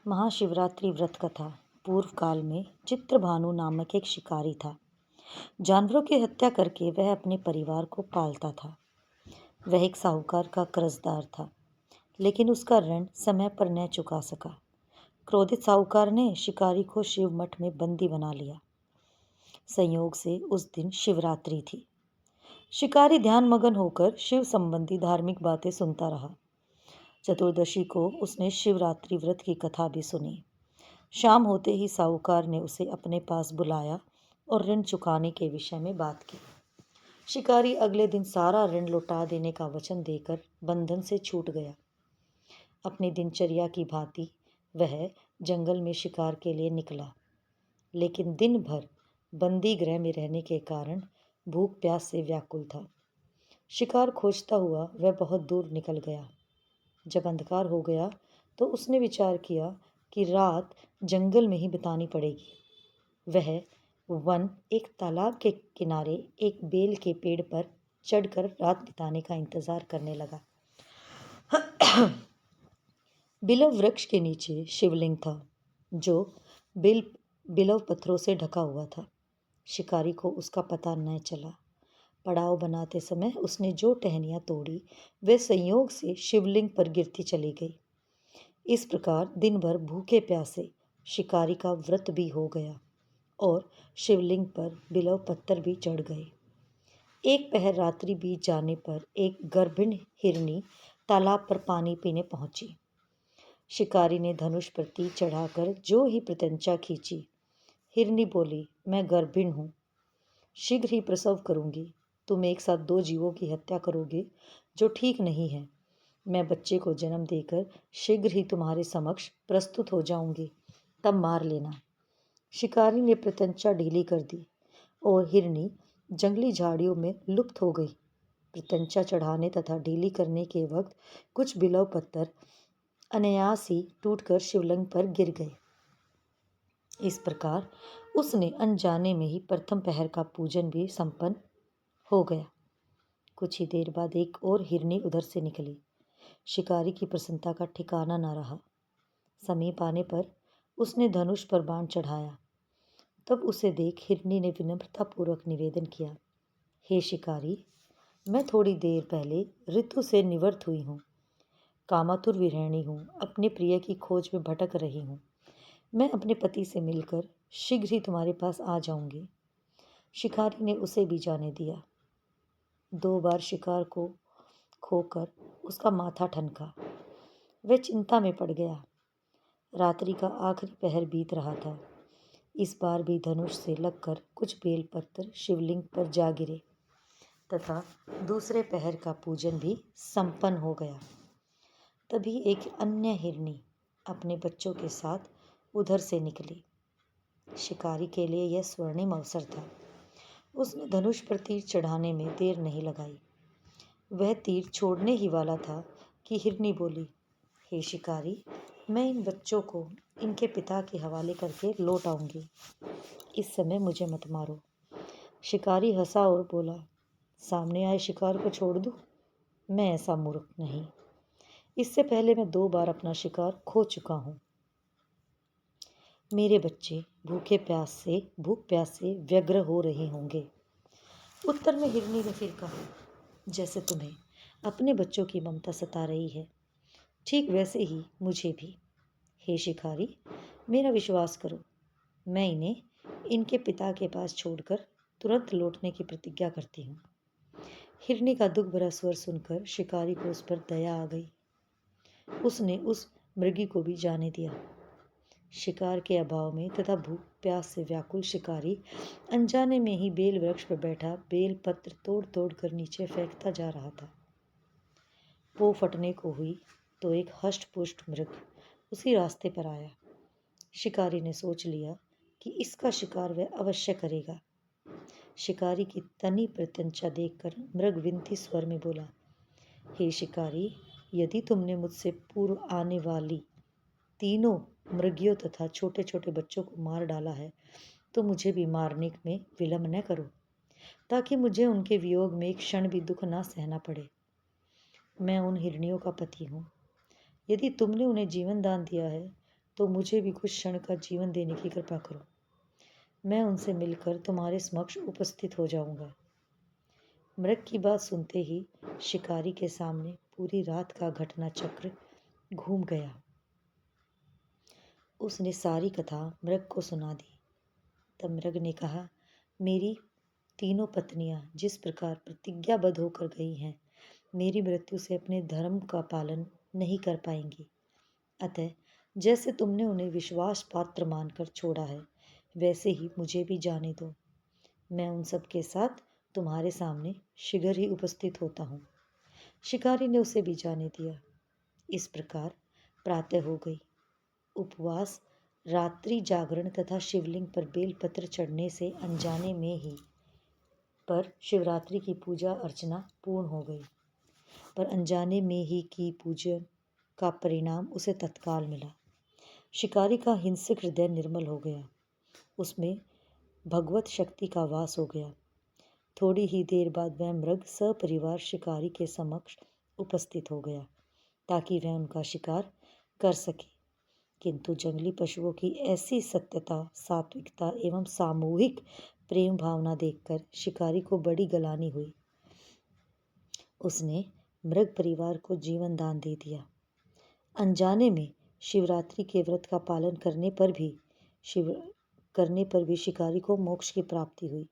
महाशिवरात्रि व्रत कथा। पूर्व काल में चित्रभानु नामक एक शिकारी था। जानवरों की हत्या करके वह अपने परिवार को पालता था। वह एक साहूकार का कर्जदार था, लेकिन उसका ऋण समय पर न चुका सका। क्रोधित साहूकार ने शिकारी को शिव मठ में बंदी बना लिया। संयोग से उस दिन शिवरात्रि थी। शिकारी ध्यान मगन होकर शिव संबंधी धार्मिक बातें सुनता रहा। चतुर्दशी को उसने शिवरात्रि व्रत की कथा भी सुनी। शाम होते ही साहूकार ने उसे अपने पास बुलाया और ऋण चुकाने के विषय में बात की। शिकारी अगले दिन सारा ऋण लौटा देने का वचन देकर बंधन से छूट गया। अपनी दिनचर्या की भांति वह जंगल में शिकार के लिए निकला, लेकिन दिन भर बंदी गृह में रहने के कारण भूख प्यास से व्याकुल था। शिकार खोजता हुआ वह बहुत दूर निकल गया। जब अंधकार हो गया तो उसने विचार किया कि रात जंगल में ही बितानी पड़ेगी। वह वन एक तालाब के किनारे एक बेल के पेड़ पर चढ़कर रात बिताने का इंतजार करने लगा। बिलव वृक्ष के नीचे शिवलिंग था, जो बिलव पत्थरों से ढका हुआ था। शिकारी को उसका पता न चला। पड़ाव बनाते समय उसने जो टहनियाँ तोड़ी वे संयोग से शिवलिंग पर गिरती चली गई। इस प्रकार दिन भर भूखे प्यासे शिकारी का व्रत भी हो गया और शिवलिंग पर बिलव पत्थर भी चढ़ गए। एक पहर रात्रि बीत जाने पर एक गर्भिण हिरनी तालाब पर पानी पीने पहुंची। शिकारी ने धनुष पर तीर चढ़ाकर जो ही प्रत्यंचा खींची। हिरनी बोली, मैं गर्भिण हूँ, शीघ्र ही प्रसव करूंगी। तुम एक साथ दो जीवों की हत्या करोगे, जो ठीक नहीं है। मैं बच्चे को जन्म देकर शीघ्र ही तुम्हारे समक्ष प्रस्तुत हो जाऊंगी, तब मार लेना। शिकारी ने प्रत्यंचा ढीली कर दी और हिरनी जंगली झाड़ियों में लुप्त हो गई। प्रत्यंचा चढ़ाने तथा ढीली करने के वक्त कुछ बिलव पत्थर अनायास ही टूटकर शिवलिंग पर गिर गए। इस प्रकार उसने अनजाने में ही प्रथम पहर का पूजन भी संपन्न हो गया। कुछ ही देर बाद एक और हिरनी उधर से निकली। शिकारी की प्रसन्नता का ठिकाना न रहा। समीप आने पर उसने धनुष पर बाण चढ़ाया। तब उसे देख हिरनी ने विनम्रतापूर्वक निवेदन किया, हे शिकारी, मैं थोड़ी देर पहले ऋतु से निवृत्त हुई हूँ। कामातुर विरहिणी हूँ, अपने प्रिय की खोज में भटक रही हूँ। मैं अपने पति से मिलकर शीघ्र ही तुम्हारे पास आ जाऊंगी। शिकारी ने उसे भी जाने दिया। 2 बार शिकार को खोकर उसका माथा ठनका। वह चिंता में पड़ गया। रात्रि का आखिरी पहर बीत रहा था। इस बार भी धनुष से लगकर कुछ बेलपत्र शिवलिंग पर जा गिरे तथा दूसरे पहर का पूजन भी संपन्न हो गया। तभी एक अन्य हिरनी अपने बच्चों के साथ उधर से निकली। शिकारी के लिए यह स्वर्णिम अवसर था। उसने धनुष पर तीर चढ़ाने में देर नहीं लगाई। वह तीर छोड़ने ही वाला था कि हिरनी बोली, हे शिकारी, मैं इन बच्चों को इनके पिता के हवाले करके लौट आऊंगी। इस समय मुझे मत मारो। शिकारी हंसा और बोला, सामने आए शिकार को छोड़ दूं? मैं ऐसा मूर्ख नहीं। इससे पहले मैं 2 बार अपना शिकार खो चुका हूँ। मेरे बच्चे भूख प्यास से व्यग्र हो रहे होंगे। उत्तर में हिरनी ने फिर कहा, जैसे तुम्हें अपने बच्चों की ममता सता रही है, ठीक वैसे ही मुझे भी। हे शिकारी, मेरा विश्वास करो, मैं इन्हें इनके पिता के पास छोड़कर तुरंत लौटने की प्रतिज्ञा करती हूँ। हिरनी का दुख भरा स्वर सुनकर शिकारी को उस पर दया आ गई। उसने उस मृगी को भी जाने दिया। शिकार के अभाव में तथा भूख प्यास से व्याकुल शिकारी अनजाने में ही बेल वृक्ष पर बैठा बेल पत्र तोड़ तोड़ कर नीचे फेंकता जा रहा था। पो फटने को हुई तो एक हष्ट पुष्ट मृग उसी रास्ते पर आया। शिकारी ने सोच लिया कि इसका शिकार वह अवश्य करेगा। शिकारी की तनी प्रत्यंचा देखकर मृग विनती स्वर में बोला, हे शिकारी, यदि तुमने मुझसे पूर्व आने वाली तीनों मृगियों तथा छोटे छोटे बच्चों को मार डाला है, तो मुझे भी मारने में विलंब न करो, ताकि मुझे उनके वियोग में एक क्षण भी दुख ना सहना पड़े। मैं उन हिरनियों का पति हूँ। यदि तुमने उन्हें जीवन दान दिया है तो मुझे भी कुछ क्षण का जीवन देने की कृपा करो। मैं उनसे मिलकर तुम्हारे समक्ष उपस्थित हो जाऊंगा। मृग की बात सुनते ही शिकारी के सामने पूरी रात का घटना चक्र घूम गया। उसने सारी कथा मृग को सुना दी। तब मृग ने कहा, मेरी तीनों पत्नियां जिस प्रकार प्रतिज्ञाबद्ध होकर गई हैं, मेरी मृत्यु से अपने धर्म का पालन नहीं कर पाएंगी। अतः जैसे तुमने उन्हें विश्वास पात्र मानकर छोड़ा है, वैसे ही मुझे भी जाने दो। मैं उन सब के साथ तुम्हारे सामने शीघ्र ही उपस्थित होता हूँ। शिकारी ने उसे भी जाने दिया। इस प्रकार प्रातः हो गई। उपवास, रात्रि जागरण तथा शिवलिंग पर बेलपत्र चढ़ने से अनजाने में ही पर शिवरात्रि की पूजा अर्चना पूर्ण हो गई। पर अनजाने में ही की पूजन का परिणाम उसे तत्काल मिला। शिकारी का हिंसक हृदय निर्मल हो गया। उसमें भगवत शक्ति का वास हो गया। थोड़ी ही देर बाद वह मृग सपरिवार शिकारी के समक्ष उपस्थित हो गया ताकि वह उनका शिकार कर सके। किंतु जंगली पशुओं की ऐसी सत्यता, सात्विकता एवं सामूहिक प्रेम भावना देखकर शिकारी को बड़ी गलानी हुई। उसने मृग परिवार को जीवन दान दे दिया। अनजाने में शिवरात्रि के व्रत का पालन करने पर भी शिकारी को मोक्ष की प्राप्ति हुई।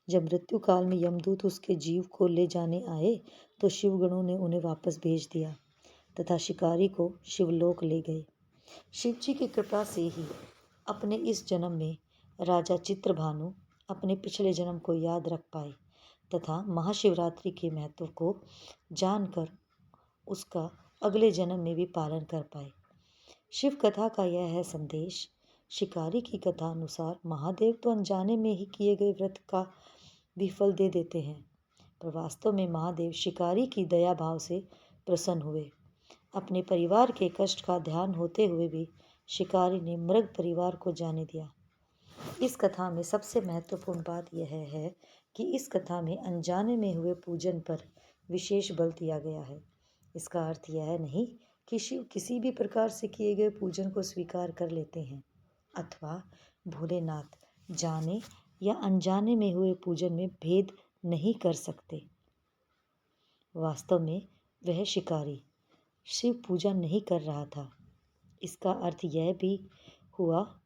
जब मृत्यु काल में यमदूत उसके जीव को ले जाने आए तो शिवगणों ने उन्हें वापस भेज दिया तथा शिकारी को शिवलोक ले गए। शिव जी की कृपा से ही अपने इस जन्म में राजा चित्रभानु अपने पिछले जन्म को याद रख पाए तथा महाशिवरात्रि के महत्व को जानकर उसका अगले जन्म में भी पालन कर पाए। शिव कथा का यह है संदेश। शिकारी की कथा अनुसार महादेव तो अनजाने में ही किए गए व्रत का भी फल दे देते हैं, पर वास्तव में महादेव शिकारी की दया भाव से प्रसन्न हुए। अपने परिवार के कष्ट का ध्यान होते हुए भी शिकारी ने मृग परिवार को जाने दिया। इस कथा में सबसे महत्वपूर्ण बात यह है कि इस कथा में अनजाने में हुए पूजन पर विशेष बल दिया गया है। इसका अर्थ यह नहीं कि शिव किसी भी प्रकार से किए गए पूजन को स्वीकार कर लेते हैं अथवा भोलेनाथ जाने या अनजाने में हुए पूजन में भेद नहीं कर सकते। वास्तव में वह शिकारी शिव पूजा नहीं कर रहा था। इसका अर्थ यह भी हुआ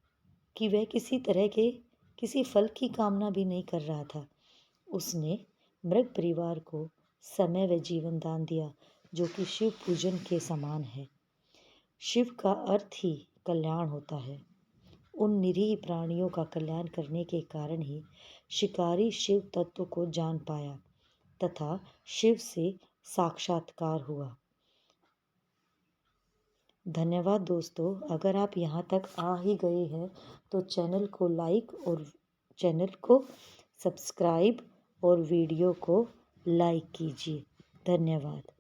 कि वह किसी फल की कामना भी नहीं कर रहा था। उसने मृग परिवार को समय व जीवन दान दिया, जो कि शिव पूजन के समान है। शिव का अर्थ ही कल्याण होता है। उन निरीह प्राणियों का कल्याण करने के कारण ही शिकारी शिव तत्व को जान पाया तथा शिव से साक्षात्कार हुआ। धन्यवाद दोस्तों। अगर आप यहाँ तक आ ही गए हैं तो चैनल को सब्सक्राइब और वीडियो को लाइक कीजिए। धन्यवाद।